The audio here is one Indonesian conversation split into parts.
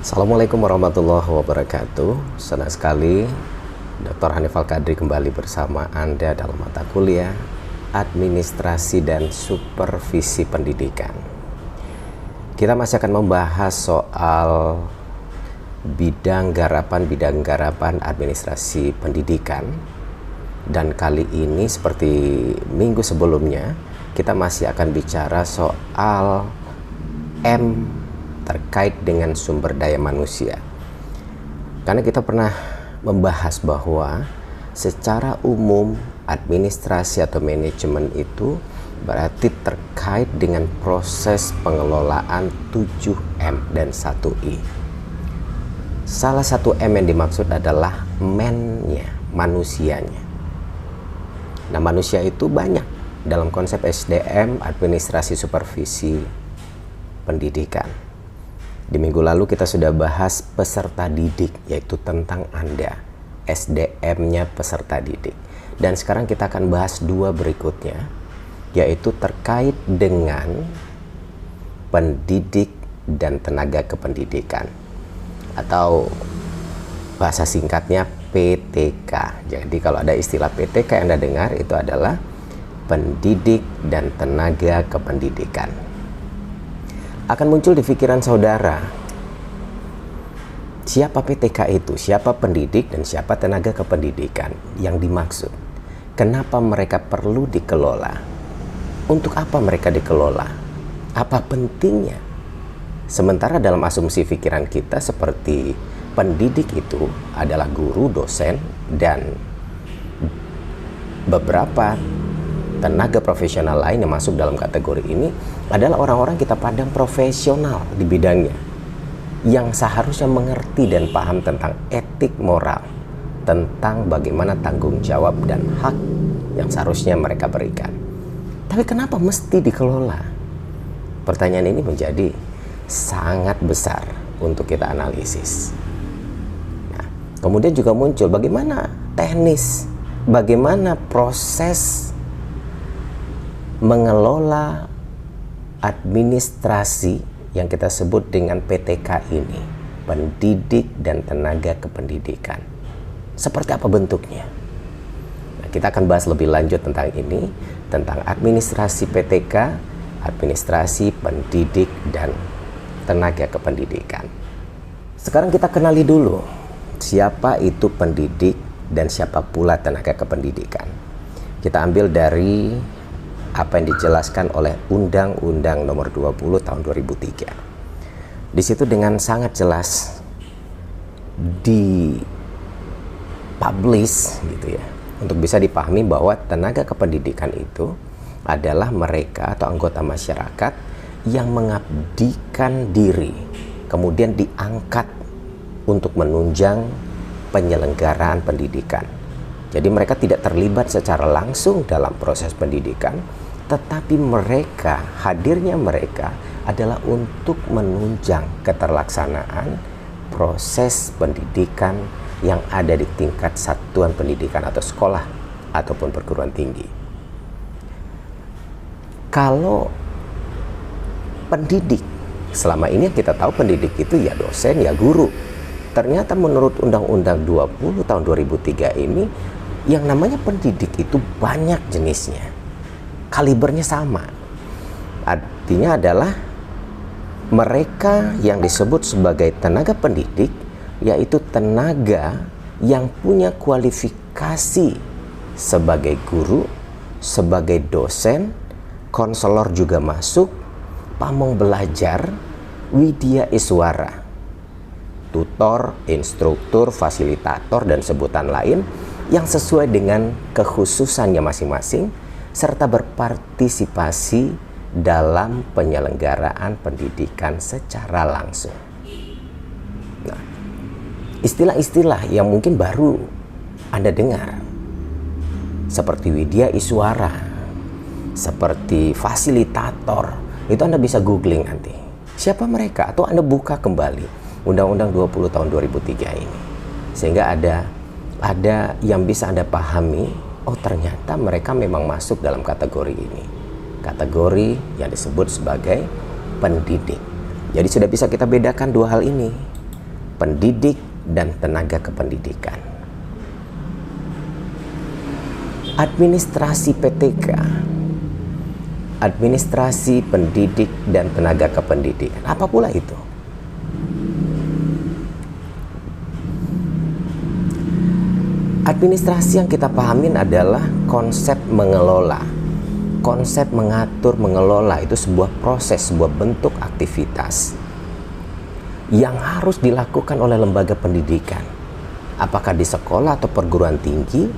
Assalamualaikum warahmatullahi wabarakatuh. Senang sekali Dr. Hanif Al-Qadri kembali bersama Anda dalam mata kuliah Administrasi dan Supervisi Pendidikan. Kita masih akan membahas soal bidang garapan administrasi pendidikan. Dan kali ini seperti minggu sebelumnya, kita masih akan bicara soal M terkait dengan sumber daya manusia. Karena kita pernah membahas bahwa secara umum administrasi atau manajemen itu berarti terkait dengan proses pengelolaan 7M dan 1I. Salah satu M yang dimaksud adalah man-nya, manusianya. Nah, manusia itu banyak dalam konsep SDM, administrasi supervisi pendidikan. Di minggu lalu kita sudah bahas peserta didik, yaitu tentang Anda, SDM-nya peserta didik. Dan sekarang kita akan bahas dua berikutnya, yaitu terkait dengan pendidik dan tenaga kependidikan, atau bahasa singkatnya PTK. Jadi kalau ada istilah PTK yang Anda dengar, itu adalah pendidik dan tenaga kependidikan. Akan muncul di pikiran saudara, siapa PTK itu, siapa pendidik dan siapa tenaga kependidikan yang dimaksud. Kenapa mereka perlu dikelola? Untuk apa mereka dikelola? Apa pentingnya? Sementara dalam asumsi pikiran kita seperti pendidik itu adalah guru, dosen, dan beberapa tenaga profesional lain yang masuk dalam kategori ini adalah orang-orang kita pandang profesional di bidangnya, yang seharusnya mengerti dan paham tentang etik moral, tentang bagaimana tanggung jawab dan hak yang seharusnya mereka berikan. Tapi kenapa mesti dikelola? Pertanyaan ini menjadi sangat besar untuk kita analisis. Nah, kemudian juga muncul bagaimana teknis, bagaimana proses mengelola administrasi yang kita sebut dengan PTK ini, pendidik dan tenaga kependidikan. Seperti apa bentuknya? Nah, kita akan bahas lebih lanjut tentang ini, tentang administrasi PTK, administrasi pendidik dan tenaga kependidikan. Sekarang kita kenali dulu siapa itu pendidik dan siapa pula tenaga kependidikan. Kita ambil dari apa yang dijelaskan oleh Undang-Undang Nomor 20 Tahun 2003. Di situ dengan sangat jelas dipublish gitu ya, untuk bisa dipahami bahwa tenaga kependidikan itu adalah mereka atau anggota masyarakat yang mengabdikan diri, kemudian diangkat untuk menunjang penyelenggaraan pendidikan. Jadi mereka tidak terlibat secara langsung dalam proses pendidikan, tetapi hadirnya mereka adalah untuk menunjang keterlaksanaan proses pendidikan yang ada di tingkat satuan pendidikan atau sekolah ataupun perguruan tinggi. Kalau pendidik, selama ini yang kita tahu pendidik itu ya dosen, ya guru. Ternyata menurut Undang-Undang 20 tahun 2003 ini, yang namanya pendidik itu banyak jenisnya, kalibernya sama. Artinya adalah mereka yang disebut sebagai tenaga pendidik, yaitu tenaga yang punya kualifikasi sebagai guru, sebagai dosen, konselor juga masuk, pamong belajar, widya iswara, tutor, instruktur, fasilitator, dan sebutan lain yang sesuai dengan kekhususannya masing-masing, serta berpartisipasi dalam penyelenggaraan pendidikan secara langsung. Nah, istilah-istilah yang mungkin baru Anda dengar, seperti widya iswara, seperti fasilitator, itu Anda bisa googling nanti. Siapa mereka? Atau Anda buka kembali Undang-Undang 20 tahun 2003 ini. Sehingga ada yang bisa Anda pahami, oh ternyata mereka memang masuk dalam kategori ini. Kategori yang disebut sebagai pendidik. Jadi sudah bisa kita bedakan dua hal ini. pendidik dan tenaga kependidikan. Administrasi PTK, administrasi pendidik dan tenaga kependidikan, apa pula itu? Administrasi yang kita pahamin adalah konsep mengelola, konsep mengatur, mengelola. Itu sebuah proses, sebuah bentuk aktivitas yang harus dilakukan oleh lembaga pendidikan, apakah di sekolah atau perguruan tinggi.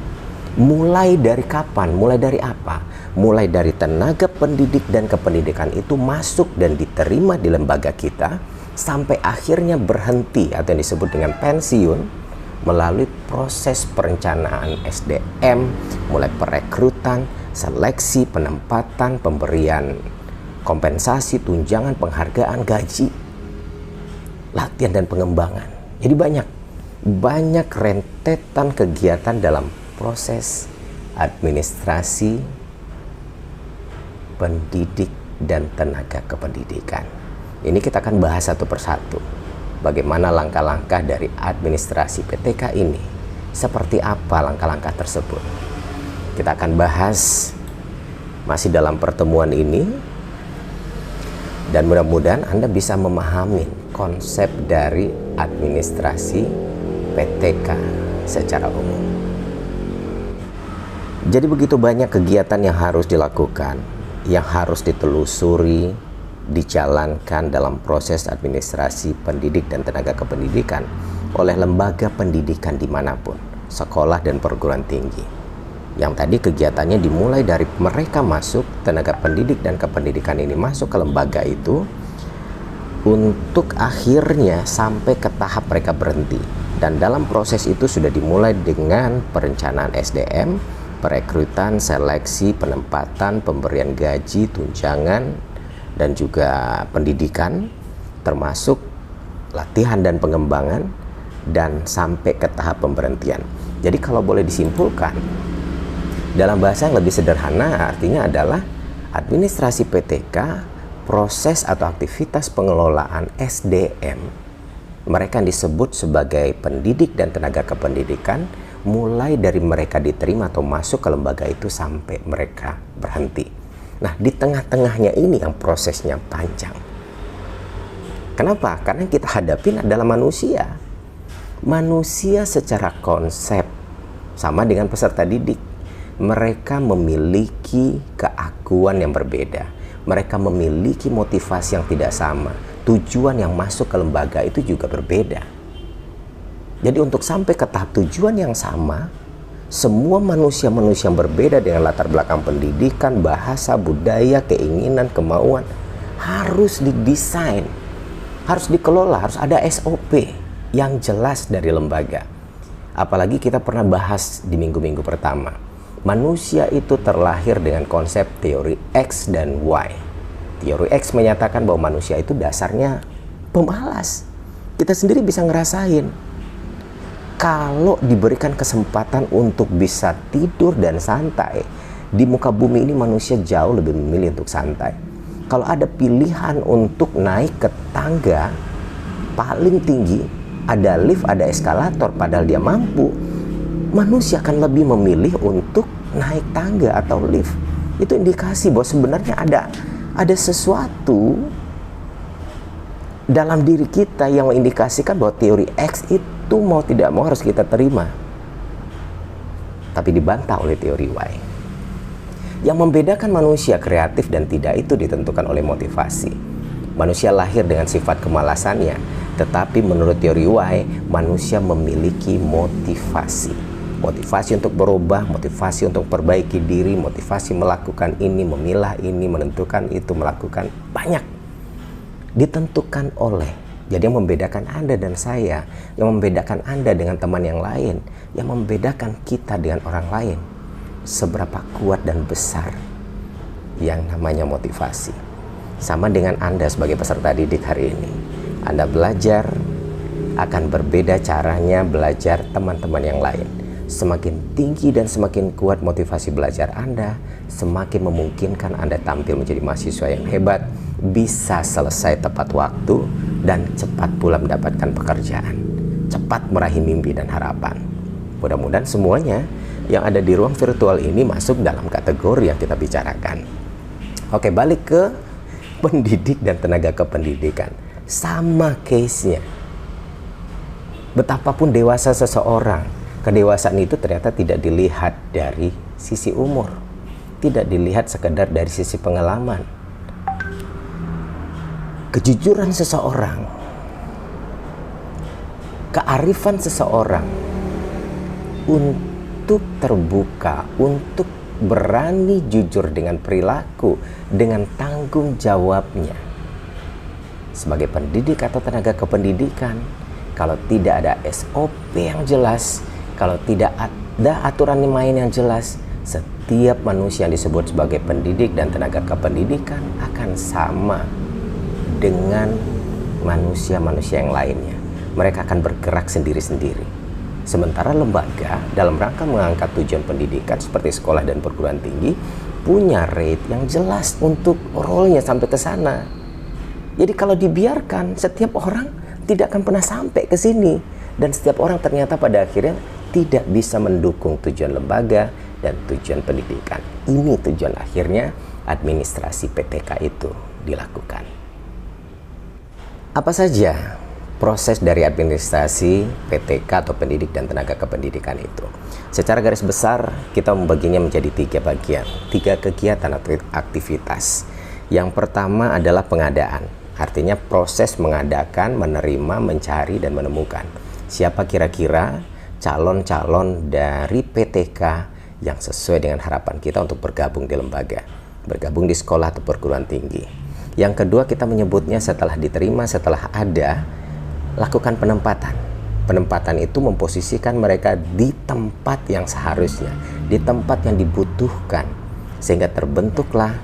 Mulai dari kapan, mulai dari apa? Mulai dari tenaga pendidik dan kependidikan itu masuk dan diterima di lembaga kita, sampai akhirnya berhenti atau yang disebut dengan pensiun, melalui proses perencanaan SDM, mulai perekrutan, seleksi, penempatan, pemberian kompensasi, tunjangan, penghargaan, gaji, latihan dan pengembangan. Jadi banyak rentetan kegiatan dalam proses administrasi pendidik dan tenaga kependidikan. Ini kita akan bahas satu persatu. Bagaimana langkah-langkah dari administrasi PTK ini? Seperti apa langkah-langkah tersebut? Kita akan bahas masih dalam pertemuan ini. Dan mudah-mudahan Anda bisa memahami konsep dari administrasi PTK secara umum. Jadi begitu banyak kegiatan yang harus dilakukan, yang harus ditelusuri, dijalankan dalam proses administrasi pendidik dan tenaga kependidikan oleh lembaga pendidikan dimanapun, sekolah dan perguruan tinggi. Yang tadi kegiatannya dimulai dari mereka masuk, tenaga pendidik dan kependidikan ini masuk ke lembaga itu, untuk akhirnya sampai ke tahap mereka berhenti. Dan dalam proses itu sudah dimulai dengan perencanaan SDM, perekrutan, seleksi, penempatan, pemberian gaji, tunjangan, dan juga pendidikan, termasuk latihan dan pengembangan, dan sampai ke tahap pemberhentian. Jadi kalau boleh disimpulkan, dalam bahasa yang lebih sederhana artinya adalah administrasi PTK, proses atau aktivitas pengelolaan SDM, mereka yang disebut sebagai pendidik dan tenaga kependidikan, mulai dari mereka diterima atau masuk ke lembaga itu sampai mereka berhenti. Nah, di tengah-tengahnya ini yang prosesnya panjang. Kenapa? Karena yang kita hadapin adalah manusia. Manusia secara konsep sama dengan peserta didik. Mereka memiliki keakuan yang berbeda. Mereka memiliki motivasi yang tidak sama. Tujuan yang masuk ke lembaga itu juga berbeda. Jadi untuk sampai ke tahap tujuan yang sama, semua manusia-manusia yang berbeda dengan latar belakang pendidikan, bahasa, budaya, keinginan, kemauan harus didesain, harus dikelola, harus ada SOP yang jelas dari lembaga. Apalagi kita pernah bahas di minggu-minggu pertama, manusia itu terlahir dengan konsep teori X dan Y. Teori X menyatakan bahwa manusia itu dasarnya pemalas. Kita sendiri bisa ngerasain. Kalau diberikan kesempatan untuk bisa tidur dan santai, di muka bumi ini manusia jauh lebih memilih untuk santai. Kalau ada pilihan untuk naik ke tangga paling tinggi, ada lift, ada eskalator, padahal dia mampu, manusia akan lebih memilih untuk naik tangga atau lift. Itu indikasi bahwa sebenarnya ada sesuatu dalam diri kita yang mengindikasikan bahwa teori X itu mau tidak mau harus kita terima, tapi dibantah oleh teori Y. Yang membedakan manusia kreatif dan tidak itu ditentukan oleh motivasi. Manusia lahir dengan sifat kemalasannya, tetapi menurut teori Y, manusia memiliki motivasi. Motivasi untuk berubah, motivasi untuk perbaiki diri, motivasi melakukan ini, memilah ini, menentukan itu, melakukan banyak. Ditentukan oleh. Jadi yang membedakan Anda dan saya, yang membedakan Anda dengan teman yang lain, yang membedakan kita dengan orang lain, seberapa kuat dan besar yang namanya motivasi. Sama dengan Anda sebagai peserta didik hari ini. Anda belajar akan berbeda caranya belajar teman-teman yang lain. Semakin tinggi dan semakin kuat motivasi belajar Anda, semakin memungkinkan Anda tampil menjadi mahasiswa yang hebat, bisa selesai tepat waktu, dan cepat pula mendapatkan pekerjaan, cepat meraih mimpi dan harapan. Mudah-mudahan semuanya yang ada di ruang virtual ini masuk dalam kategori yang kita bicarakan. Oke, balik ke pendidik dan tenaga kependidikan. Sama case-nya. Betapapun dewasa seseorang, kedewasaan itu ternyata tidak dilihat dari sisi umur, tidak dilihat sekedar dari sisi pengalaman. Kejujuran seseorang, kearifan seseorang untuk terbuka, untuk berani jujur dengan perilaku, dengan tanggung jawabnya. Sebagai pendidik atau tenaga kependidikan, kalau tidak ada SOP yang jelas, kalau tidak ada aturan main yang jelas, setiap manusia yang disebut sebagai pendidik dan tenaga kependidikan akan sama dengan manusia-manusia yang lainnya. Mereka akan bergerak sendiri-sendiri. Sementara lembaga dalam rangka mengangkat tujuan pendidikan seperti sekolah dan perguruan tinggi punya rate yang jelas untuk role-nya sampai ke sana. Jadi kalau dibiarkan, setiap orang tidak akan pernah sampai ke sini, dan setiap orang ternyata pada akhirnya tidak bisa mendukung tujuan lembaga dan tujuan pendidikan. Ini tujuan akhirnya administrasi PTK itu dilakukan. Apa saja proses dari administrasi PTK atau pendidik dan tenaga kependidikan itu? Secara garis besar kita membaginya menjadi 3 bagian, 3 kegiatan atau aktivitas. Yang pertama adalah pengadaan. Artinya proses mengadakan, menerima, mencari, dan menemukan siapa kira-kira calon-calon dari PTK yang sesuai dengan harapan kita untuk bergabung di lembaga, bergabung di sekolah atau perguruan tinggi. Yang kedua, kita menyebutnya setelah diterima, setelah ada, lakukan penempatan. Penempatan itu memposisikan mereka di tempat yang seharusnya, di tempat yang dibutuhkan, sehingga terbentuklah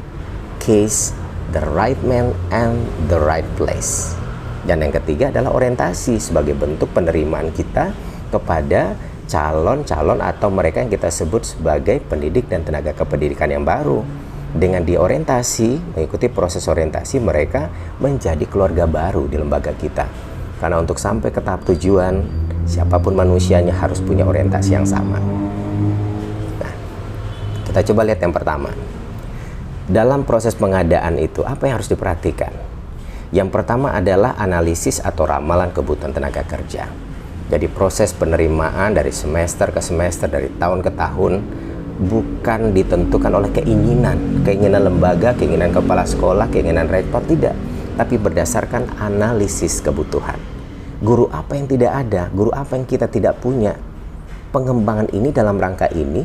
case the right man and the right place. Dan yang ketiga adalah orientasi sebagai bentuk penerimaan kita kepada calon-calon atau mereka yang kita sebut sebagai pendidik dan tenaga kependidikan yang baru. Dengan diorientasi, mengikuti proses orientasi, mereka menjadi keluarga baru di lembaga kita. Karena untuk sampai ke tahap tujuan, siapapun manusianya harus punya orientasi yang sama. Nah, kita coba lihat yang pertama. Dalam proses pengadaan itu, apa yang harus diperhatikan? Yang pertama adalah analisis atau ramalan kebutuhan tenaga kerja. Jadi proses penerimaan dari semester ke semester, dari tahun ke tahun, bukan ditentukan oleh keinginan lembaga, keinginan kepala sekolah, keinginan rektor, tidak. Tapi berdasarkan analisis kebutuhan. Guru apa yang tidak ada, guru apa yang kita tidak punya. Pengembangan ini dalam rangka ini,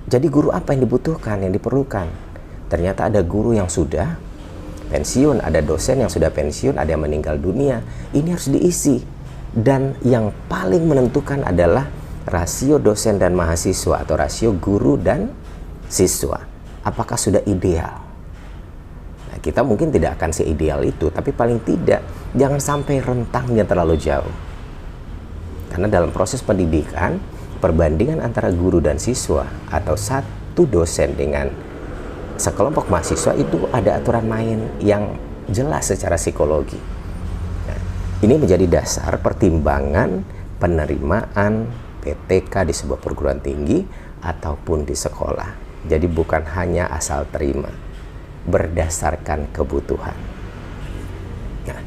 jadi guru apa yang dibutuhkan, yang diperlukan. Ternyata ada guru yang sudah pensiun, ada dosen yang sudah pensiun, ada yang meninggal dunia. Ini harus diisi. Dan yang paling menentukan adalah rasio dosen dan mahasiswa atau rasio guru dan siswa. Apakah sudah ideal? Nah, kita mungkin tidak akan seideal itu, tapi paling tidak jangan sampai rentangnya terlalu jauh. Karena dalam proses pendidikan, perbandingan antara guru dan siswa atau satu dosen dengan sekelompok mahasiswa itu ada aturan main yang jelas secara psikologi. Nah, ini menjadi dasar pertimbangan penerimaan PTK di sebuah perguruan tinggi ataupun di sekolah. Jadi bukan hanya asal terima, berdasarkan kebutuhan. Nah,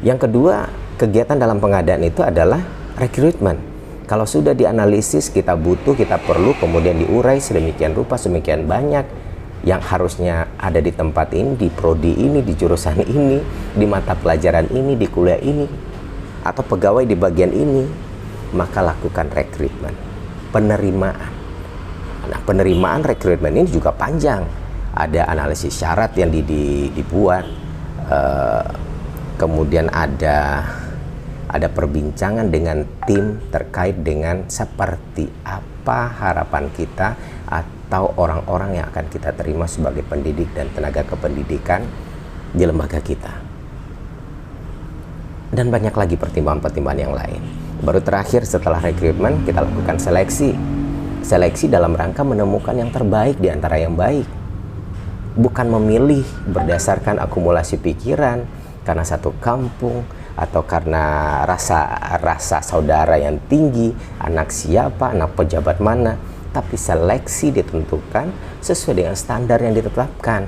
yang kedua, kegiatan dalam pengadaan itu adalah rekrutmen. Kalau sudah dianalisis, kita butuh, kita perlu, kemudian diurai sedemikian rupa, sedemikian banyak yang harusnya ada di tempat ini, di prodi ini, di jurusan ini, di mata pelajaran ini, di kuliah ini, atau pegawai di bagian ini, maka lakukan rekrutmen, penerimaan. Nah, penerimaan rekrutmen ini juga panjang. Ada analisis syarat yang dibuat, kemudian ada perbincangan dengan tim terkait dengan seperti apa harapan kita atau orang-orang yang akan kita terima sebagai pendidik dan tenaga kependidikan di lembaga kita. Dan banyak lagi pertimbangan-pertimbangan yang lain. Baru terakhir setelah rekrutmen kita lakukan seleksi. Seleksi dalam rangka menemukan yang terbaik di antara yang baik. bukan memilih berdasarkan akumulasi pikiran karena satu kampung atau karena rasa saudara yang tinggi, anak siapa, anak pejabat mana, tapi seleksi ditentukan sesuai dengan standar yang ditetapkan,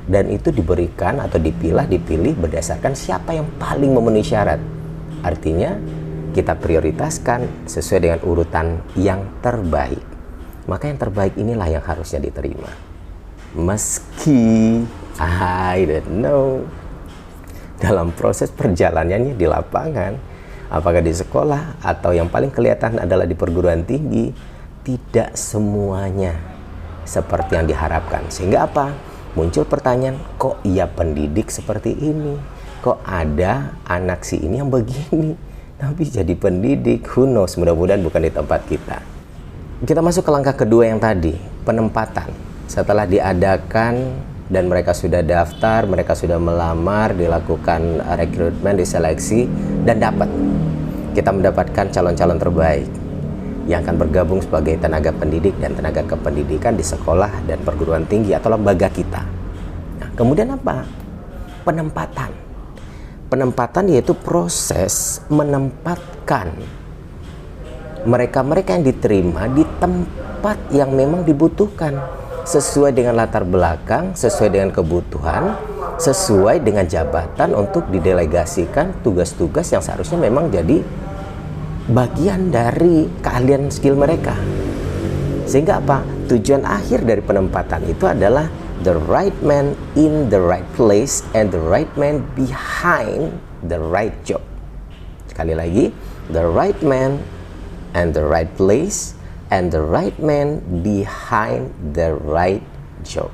dan itu diberikan atau dipilih berdasarkan siapa yang paling memenuhi syarat. Artinya kita prioritaskan sesuai dengan urutan yang terbaik, maka yang terbaik inilah yang harusnya diterima. Meski I don't know dalam proses perjalanannya di lapangan, apakah di sekolah atau yang paling kelihatan adalah di perguruan tinggi, tidak semuanya seperti yang diharapkan. Sehingga apa? Muncul pertanyaan, kok ia pendidik seperti ini? Kok ada anak si ini yang begini tapi jadi pendidik? Who knows, mudah-mudahan bukan di tempat kita. Kita masuk ke langkah kedua yang tadi, penempatan. Setelah diadakan dan mereka sudah daftar, mereka sudah melamar, dilakukan rekrutmen, diseleksi, dan dapat. Kita mendapatkan calon-calon terbaik yang akan bergabung sebagai tenaga pendidik dan tenaga kependidikan di sekolah dan perguruan tinggi atau lembaga kita. Nah, kemudian apa? Penempatan. Penempatan yaitu proses menempatkan mereka-mereka yang diterima di tempat yang memang dibutuhkan, sesuai dengan latar belakang, sesuai dengan kebutuhan, sesuai dengan jabatan untuk didelegasikan tugas-tugas yang seharusnya memang jadi bagian dari keahlian skill mereka. Sehingga apa? Tujuan akhir dari penempatan itu adalah the right man in the right place and the right man behind the right job. Sekali lagi, the right man and the right place and the right man behind the right job.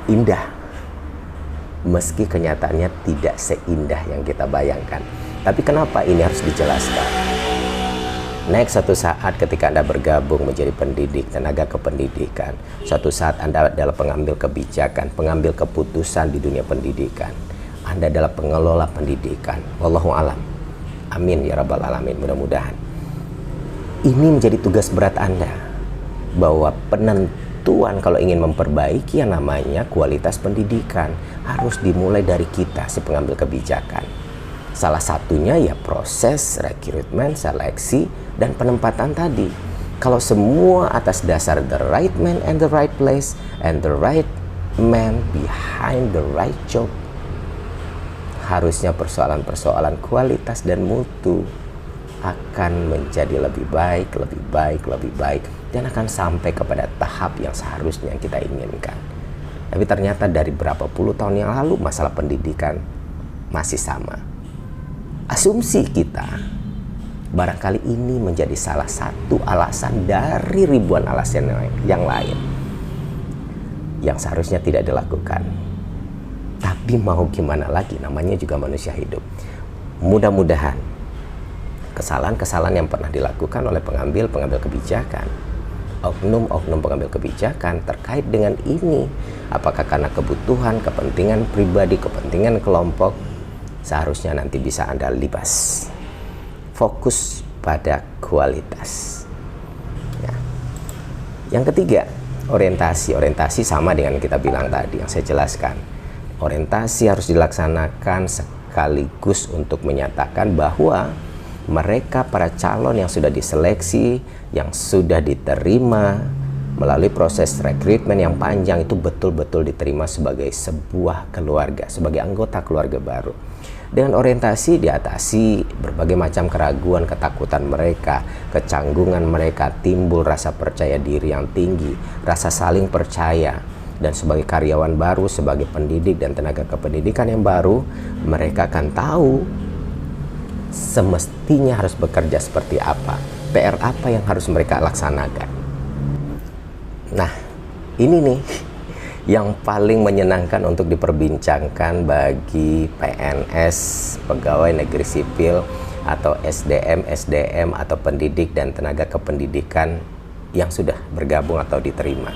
Indah, meski kenyataannya tidak seindah yang kita bayangkan. Tapi kenapa ini harus dijelaskan? Next, suatu saat ketika Anda bergabung menjadi pendidik, tenaga kependidikan, suatu saat Anda adalah pengambil kebijakan, pengambil keputusan di dunia pendidikan. Anda adalah pengelola pendidikan. Wallahu alam. Amin ya rabbal alamin, mudah-mudahan. Ini menjadi tugas berat Anda, bahwa penentuan kalau ingin memperbaiki yang namanya kualitas pendidikan harus dimulai dari kita, si pengambil kebijakan. Salah satunya ya proses rekrutmen, seleksi, dan penempatan tadi. Kalau semua atas dasar the right man and the right place and the right man behind the right job, harusnya persoalan-persoalan kualitas dan mutu akan menjadi lebih baik, dan akan sampai kepada tahap yang seharusnya kita inginkan. Tapi ternyata dari berapa puluh tahun yang lalu masalah pendidikan masih sama. Asumsi kita barangkali ini menjadi salah satu alasan dari ribuan alasan yang lain yang seharusnya tidak dilakukan. Tapi mau gimana lagi, namanya juga manusia hidup. Mudah-mudahan kesalahan-kesalahan yang pernah dilakukan oleh pengambil kebijakan, oknum-oknum pengambil kebijakan terkait dengan ini, apakah karena kebutuhan, kepentingan pribadi, kepentingan kelompok, seharusnya nanti bisa Anda libas. Fokus pada kualitas. Ya. Yang ketiga, orientasi. Orientasi sama dengan yang kita bilang tadi, yang saya jelaskan. Orientasi harus dilaksanakan sekaligus untuk menyatakan bahwa mereka para calon yang sudah diseleksi, yang sudah diterima melalui proses rekrutmen yang panjang itu betul-betul diterima sebagai sebuah keluarga, sebagai anggota keluarga baru. Dengan orientasi diatasi berbagai macam keraguan, ketakutan mereka, kecanggungan mereka, timbul rasa percaya diri yang tinggi, rasa saling percaya. Dan sebagai karyawan baru, sebagai pendidik dan tenaga kependidikan yang baru, mereka akan tahu semestinya harus bekerja seperti apa, PR apa yang harus mereka laksanakan. Nah, ini nih yang paling menyenangkan untuk diperbincangkan bagi PNS, pegawai negeri sipil, atau SDM atau pendidik dan tenaga kependidikan yang sudah bergabung atau diterima.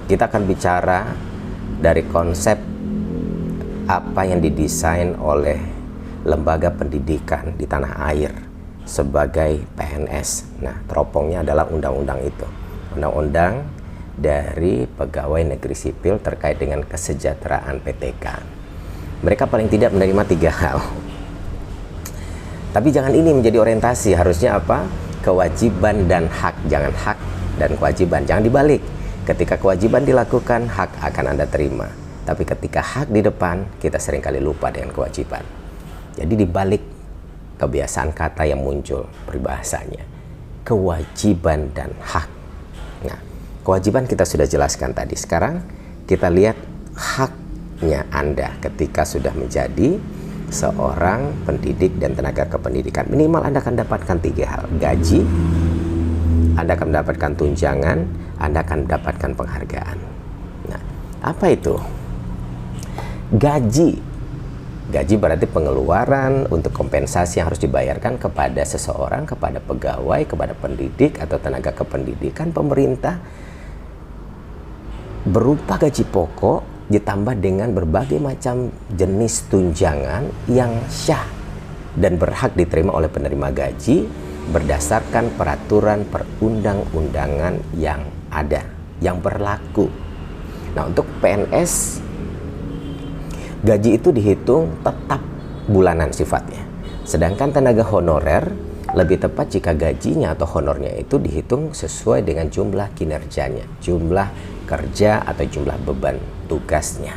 Kita akan bicara dari konsep apa yang didesain oleh lembaga pendidikan di tanah air sebagai PNS. Nah, teropongnya adalah undang-undang itu. Undang-undang dari pegawai negeri sipil terkait dengan kesejahteraan PTK. Mereka paling tidak menerima 3 hal. Tapi jangan ini menjadi orientasi, harusnya apa? Kewajiban dan hak, jangan hak dan kewajiban, jangan dibalik. Ketika kewajiban dilakukan, hak akan Anda terima. Tapi ketika hak di depan, kita seringkali lupa dengan kewajiban. Jadi dibalik kebiasaan kata yang muncul peribahasanya, kewajiban dan hak. Nah, kewajiban kita sudah jelaskan tadi. Sekarang kita lihat haknya Anda ketika sudah menjadi seorang pendidik dan tenaga kependidikan. Minimal Anda akan dapatkan 3 hal. Gaji, Anda akan mendapatkan tunjangan, Anda akan mendapatkan penghargaan. Nah, apa itu? Gaji. Gaji berarti pengeluaran untuk kompensasi yang harus dibayarkan kepada seseorang, kepada pegawai, kepada pendidik atau tenaga kependidikan pemerintah, berupa gaji pokok ditambah dengan berbagai macam jenis tunjangan yang syah dan berhak diterima oleh penerima gaji berdasarkan peraturan perundang-undangan yang ada, yang berlaku. Nah, untuk PNS, gaji itu dihitung tetap bulanan sifatnya. Sedangkan tenaga honorer, lebih tepat jika gajinya atau honornya itu dihitung sesuai dengan jumlah kinerjanya, jumlah kerja atau jumlah beban tugasnya.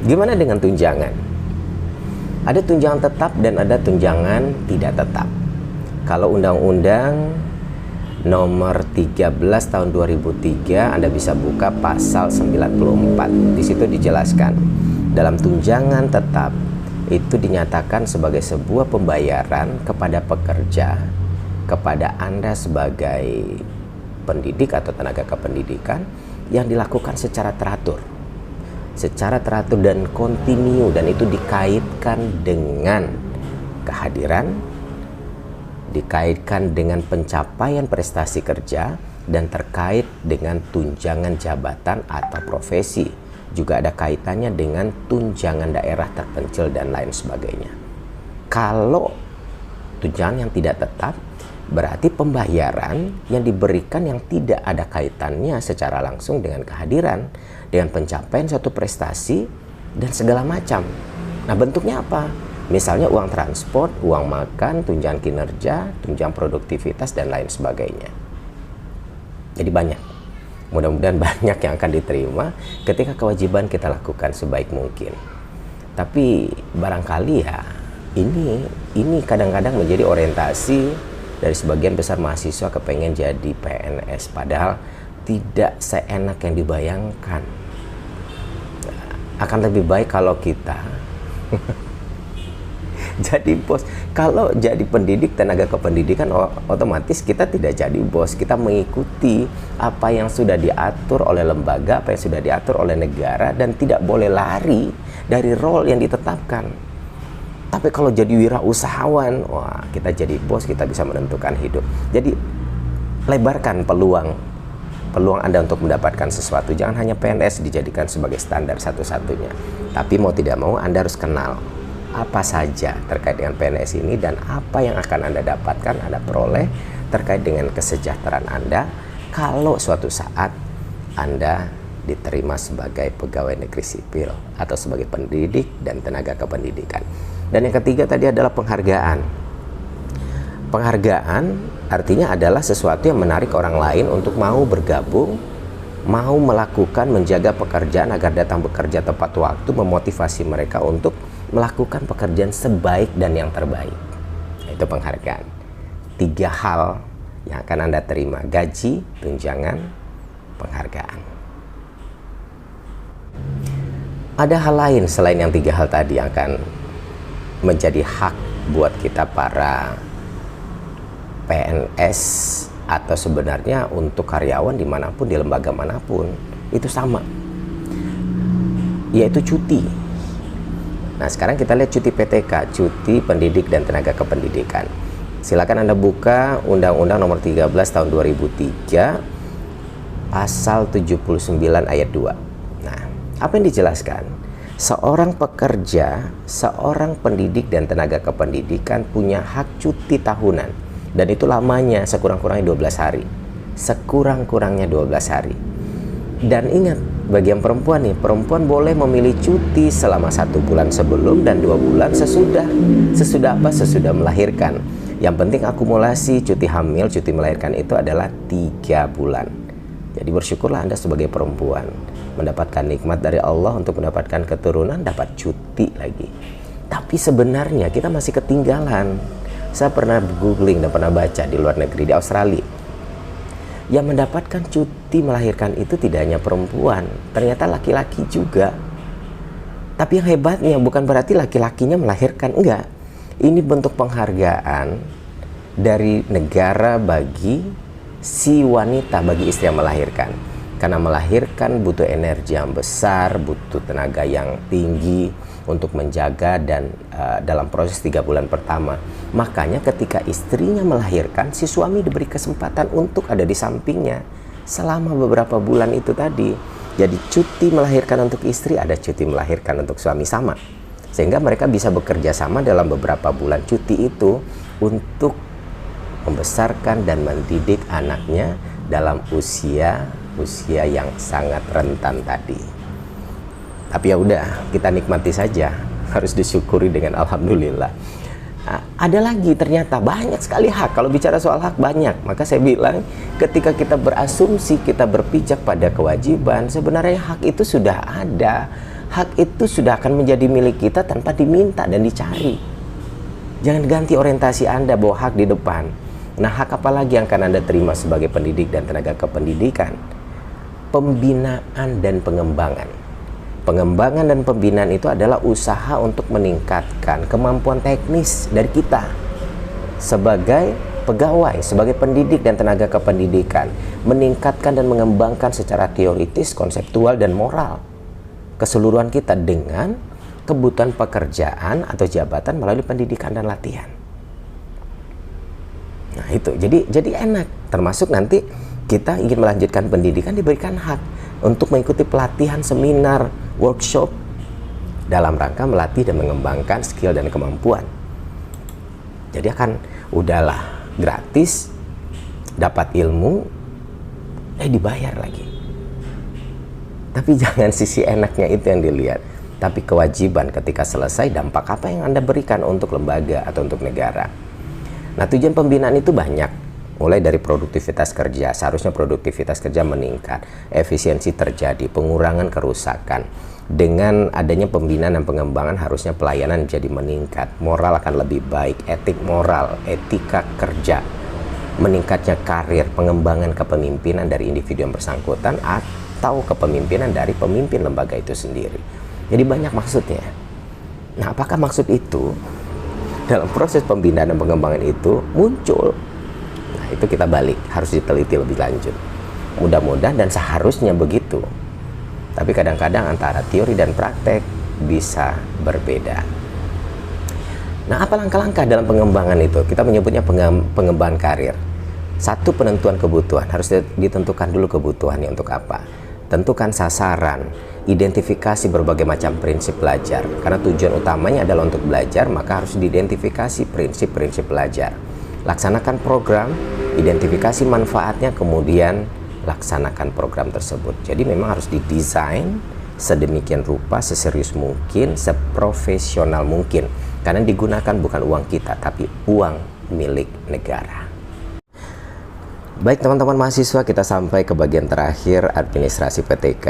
Gimana dengan tunjangan? Ada tunjangan tetap dan ada tunjangan tidak tetap. Kalau Undang-Undang Nomor 13 tahun 2003, Anda bisa buka pasal 94. Di situ dijelaskan, dalam tunjangan tetap itu dinyatakan sebagai sebuah pembayaran kepada pekerja, kepada Anda sebagai pendidik atau tenaga kependidikan yang dilakukan secara teratur dan kontinu, dan itu dikaitkan dengan kehadiran, dikaitkan dengan pencapaian prestasi kerja, dan terkait dengan tunjangan jabatan atau profesi. Juga ada kaitannya dengan tunjangan daerah terpencil dan lain sebagainya. Kalau tunjangan yang tidak tetap, berarti pembayaran yang diberikan yang tidak ada kaitannya secara langsung dengan kehadiran, dengan pencapaian suatu prestasi, dan segala macam. Nah, bentuknya apa? Misalnya uang transport, uang makan, tunjangan kinerja, tunjangan produktivitas, dan lain sebagainya. Jadi banyak. Mudah-mudahan banyak yang akan diterima ketika kewajiban kita lakukan sebaik mungkin. Tapi barangkali ya, ini kadang-kadang menjadi orientasi dari sebagian besar mahasiswa kepengen jadi PNS, padahal tidak seenak yang dibayangkan. Akan lebih baik kalau kita jadi bos. Kalau jadi pendidik tenaga kependidikan, otomatis kita tidak jadi bos. Kita mengikuti apa yang sudah diatur oleh lembaga, apa yang sudah diatur oleh negara, dan tidak boleh lari dari role yang ditetapkan. Tapi kalau jadi wirausahawan, wah, kita jadi bos, kita bisa menentukan hidup. Jadi lebarkan peluang Anda untuk mendapatkan sesuatu. Jangan hanya PNS dijadikan sebagai standar satu-satunya. Tapi mau tidak mau Anda harus kenal apa saja terkait dengan PNS ini dan apa yang akan Anda dapatkan, Anda peroleh terkait dengan kesejahteraan Anda kalau suatu saat Anda diterima sebagai pegawai negeri sipil atau sebagai pendidik dan tenaga kependidikan. Dan yang ketiga tadi adalah penghargaan. Penghargaan artinya adalah sesuatu yang menarik orang lain untuk mau bergabung, mau melakukan, menjaga pekerjaan agar datang bekerja tepat waktu, memotivasi mereka untuk melakukan pekerjaan sebaik dan yang terbaik. Itu penghargaan. 3 hal yang akan Anda terima: gaji, tunjangan, penghargaan. Ada hal lain selain yang 3 hal tadi yang akan menjadi hak buat kita para PNS, atau sebenarnya untuk karyawan dimanapun, di lembaga manapun itu sama, yaitu cuti. Nah, sekarang kita lihat cuti PTK, cuti pendidik dan tenaga kependidikan. Silakan Anda buka Undang-Undang Nomor 13 tahun 2003 pasal 79 ayat 2. Nah, apa yang dijelaskan? Seorang pekerja, seorang pendidik dan tenaga kependidikan punya hak cuti tahunan, dan itu lamanya sekurang-kurangnya 12 hari. sekurang-kurangnya 12 hari. Dan ingat, bagi yang perempuan nih, perempuan boleh memilih cuti selama 1 bulan sebelum dan 2 bulan sesudah. Sesudah apa? Sesudah melahirkan. Yang penting akumulasi cuti hamil, cuti melahirkan itu adalah 3 bulan. Jadi bersyukurlah Anda sebagai perempuan mendapatkan nikmat dari Allah untuk mendapatkan keturunan, dapat cuti lagi. Tapi sebenarnya kita masih ketinggalan. Saya pernah googling dan pernah baca di luar negeri, di Australia, yang mendapatkan cuti melahirkan itu tidak hanya perempuan, ternyata laki-laki juga. Tapi yang hebatnya bukan berarti laki-lakinya melahirkan, enggak. Ini bentuk penghargaan dari negara bagi si wanita, bagi istri yang melahirkan. Karena melahirkan butuh energi yang besar, butuh tenaga yang tinggi untuk menjaga dan dalam proses 3 bulan pertama. Makanya ketika istrinya melahirkan, si suami diberi kesempatan untuk ada di sampingnya selama beberapa bulan itu tadi. Jadi cuti melahirkan untuk istri, ada cuti melahirkan untuk suami sama. Sehingga mereka bisa bekerja sama dalam beberapa bulan cuti itu untuk membesarkan dan mendidik anaknya dalam usia yang sangat rentan tadi. Tapi ya udah, kita nikmati saja, harus disyukuri dengan alhamdulillah. Nah, ada lagi ternyata banyak sekali hak. Kalau bicara soal hak banyak, maka saya bilang ketika kita berasumsi, kita berpijak pada kewajiban, sebenarnya hak itu sudah ada. Hak itu sudah akan menjadi milik kita tanpa diminta dan dicari. Jangan ganti orientasi Anda bahwa hak di depan. Nah, hak apa lagi yang akan Anda terima sebagai pendidik dan tenaga kependidikan? Pembinaan dan pengembangan. Pengembangan dan pembinaan itu adalah usaha untuk meningkatkan kemampuan teknis dari kita sebagai pegawai, sebagai pendidik dan tenaga kependidikan, meningkatkan dan mengembangkan secara teoritis, konseptual dan moral keseluruhan kita dengan kebutuhan pekerjaan atau jabatan melalui pendidikan dan latihan. Nah itu, jadi enak. Termasuk nanti kita ingin melanjutkan pendidikan, diberikan hak untuk mengikuti pelatihan, seminar, workshop dalam rangka melatih dan mengembangkan skill dan kemampuan. Jadi akan udahlah gratis, dapat ilmu, dibayar lagi. Tapi jangan sisi enaknya itu yang dilihat, tapi kewajiban ketika selesai, dampak apa yang Anda berikan untuk lembaga atau untuk negara. Nah, tujuan pembinaan itu banyak. Mulai dari produktivitas kerja, seharusnya produktivitas kerja meningkat, efisiensi terjadi, pengurangan kerusakan. Dengan adanya pembinaan dan pengembangan, harusnya pelayanan jadi meningkat, moral akan lebih baik, etik moral, etika kerja, meningkatnya karir, pengembangan kepemimpinan dari individu yang bersangkutan atau kepemimpinan dari pemimpin lembaga itu sendiri. Jadi banyak maksudnya. Nah, apakah maksud itu dalam proses pembinaan dan pengembangan itu muncul? Itu kita balik, harus diteliti lebih lanjut. Mudah-mudahan dan seharusnya begitu. Tapi kadang-kadang antara teori dan praktek bisa berbeda. Nah, apa langkah-langkah dalam pengembangan itu? Kita menyebutnya pengembangan karir. Satu, penentuan kebutuhan. Harus ditentukan dulu kebutuhannya untuk apa. Tentukan sasaran, identifikasi berbagai macam prinsip belajar. Karena tujuan utamanya adalah untuk belajar, maka harus diidentifikasi prinsip-prinsip belajar. Laksanakan program, identifikasi manfaatnya, kemudian laksanakan program tersebut. Jadi memang harus didesain sedemikian rupa, seserius mungkin, seprofesional mungkin. Karena digunakan bukan uang kita, tapi uang milik negara. Baik teman-teman mahasiswa, kita sampai ke bagian terakhir administrasi PTK,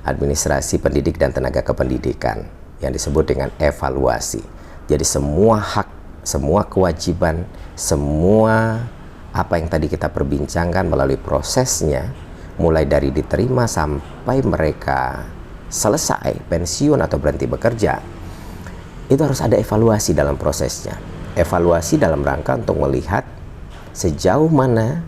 administrasi pendidik dan tenaga kependidikan, yang disebut dengan evaluasi. Jadi semua hak, semua kewajiban, semua apa yang tadi kita perbincangkan melalui prosesnya, mulai dari diterima sampai mereka selesai, pensiun atau berhenti bekerja, itu harus ada evaluasi dalam prosesnya. Evaluasi dalam rangka untuk melihat sejauh mana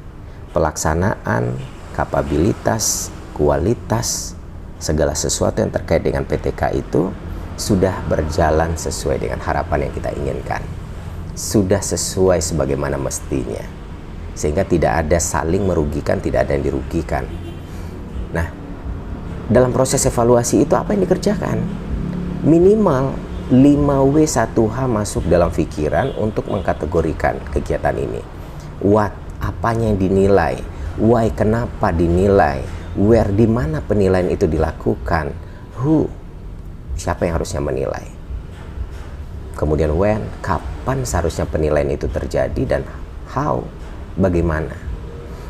pelaksanaan, kapabilitas, kualitas, segala sesuatu yang terkait dengan PTK itu sudah berjalan sesuai dengan harapan yang kita inginkan. Sudah sesuai sebagaimana mestinya, sehingga tidak ada saling merugikan, tidak ada yang dirugikan. Nah, dalam proses evaluasi itu apa yang dikerjakan? Minimal 5W1H masuk dalam pikiran untuk mengkategorikan kegiatan ini. What, apanya yang dinilai, why, kenapa dinilai, where, di mana penilaian itu dilakukan, who, siapa yang harusnya menilai, kemudian when, kapan seharusnya penilaian itu terjadi, dan how, bagaimana.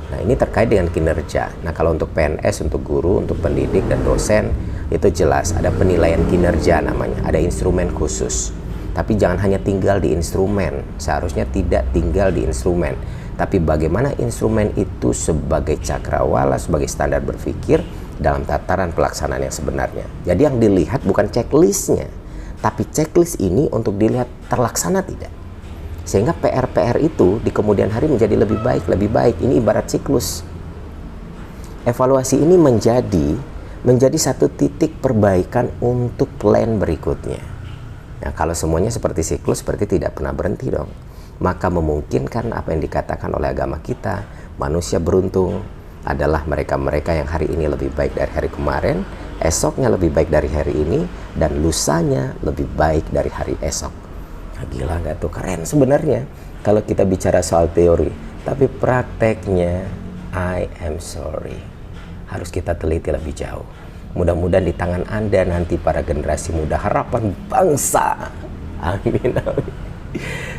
Nah, ini terkait dengan kinerja. Nah, kalau untuk PNS, untuk guru, untuk pendidik dan dosen, itu jelas ada penilaian kinerja namanya, ada instrumen khusus. Tapi jangan hanya tinggal di instrumen, seharusnya tidak tinggal di instrumen, tapi bagaimana instrumen itu sebagai cakrawala, sebagai standar berpikir dalam tataran pelaksanaan yang sebenarnya. Jadi yang dilihat bukan checklistnya, tapi checklist ini untuk dilihat terlaksana tidak. Sehingga PR-PR itu di kemudian hari menjadi lebih baik, lebih baik. Ini ibarat siklus. Evaluasi ini menjadi satu titik perbaikan untuk plan berikutnya. Nah, kalau semuanya seperti siklus, berarti tidak pernah berhenti dong. Maka memungkinkan apa yang dikatakan oleh agama kita, manusia beruntung adalah mereka-mereka yang hari ini lebih baik dari hari kemarin, esoknya lebih baik dari hari ini, dan lusanya lebih baik dari hari esok. Nah, gila nggak tuh? Keren sebenarnya kalau kita bicara soal teori. Tapi prakteknya, I am sorry, harus kita teliti lebih jauh. Mudah-mudahan di tangan Anda nanti para generasi muda harapan bangsa. Amin, amin.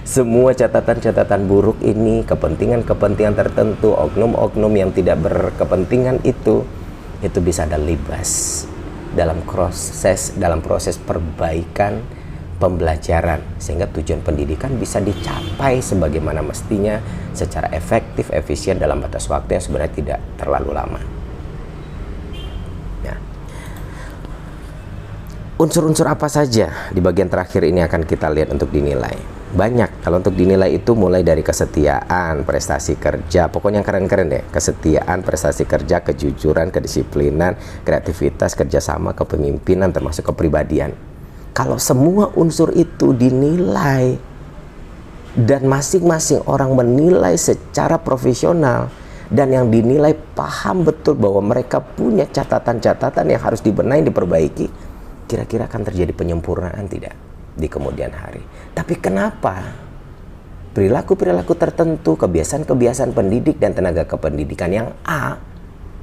Semua catatan-catatan buruk ini, kepentingan-kepentingan tertentu, oknum-oknum yang tidak berkepentingan itu bisa Anda libas dalam proses perbaikan pembelajaran, sehingga tujuan pendidikan bisa dicapai sebagaimana mestinya secara efektif, efisien dalam batas waktu yang sebenarnya tidak terlalu lama. Unsur-unsur apa saja di bagian terakhir ini akan kita lihat untuk dinilai. Banyak. Kalau untuk dinilai itu mulai dari kesetiaan, prestasi kerja, pokoknya yang keren-keren deh. Kesetiaan, prestasi kerja, kejujuran, kedisiplinan, kreativitas, kerjasama, kepemimpinan, termasuk kepribadian. Kalau semua unsur itu dinilai dan masing-masing orang menilai secara profesional, dan yang dinilai paham betul bahwa mereka punya catatan-catatan yang harus dibenahi, diperbaiki, kira-kira akan terjadi penyempurnaan tidak di kemudian hari. Tapi kenapa perilaku-perilaku tertentu, kebiasaan-kebiasaan pendidik dan tenaga kependidikan yang A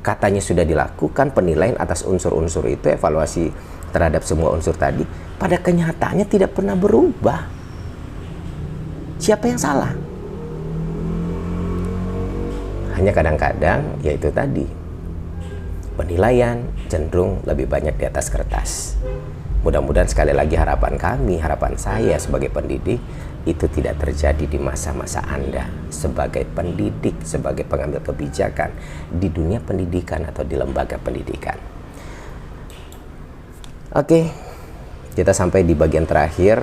katanya sudah dilakukan penilaian atas unsur-unsur itu, evaluasi terhadap semua unsur tadi, pada kenyataannya tidak pernah berubah? Siapa yang salah? Hanya kadang-kadang yaitu tadi, penilaian cenderung lebih banyak di atas kertas. Mudah-mudahan sekali lagi harapan kami, harapan saya sebagai pendidik, itu tidak terjadi di masa-masa Anda sebagai pendidik, sebagai pengambil kebijakan di dunia pendidikan atau di lembaga pendidikan. Oke, kita sampai di bagian terakhir,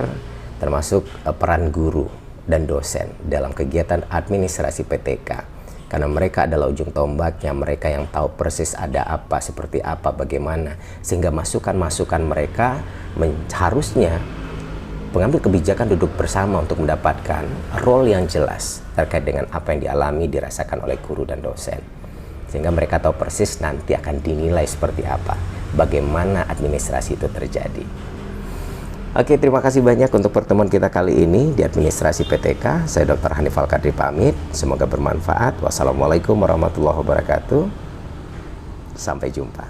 termasuk peran guru dan dosen dalam kegiatan administrasi PTK. Karena mereka adalah ujung tombaknya, mereka yang tahu persis ada apa, seperti apa, bagaimana. Sehingga masukan-masukan mereka harusnya pengambil kebijakan duduk bersama untuk mendapatkan role yang jelas terkait dengan apa yang dialami, dirasakan oleh guru dan dosen. Sehingga mereka tahu persis nanti akan dinilai seperti apa, bagaimana administrasi itu terjadi. Oke, terima kasih banyak untuk pertemuan kita kali ini di Administrasi PTK. Saya Dr. Hanif Al-Qadri pamit. Semoga bermanfaat. Wassalamualaikum warahmatullahi wabarakatuh. Sampai jumpa.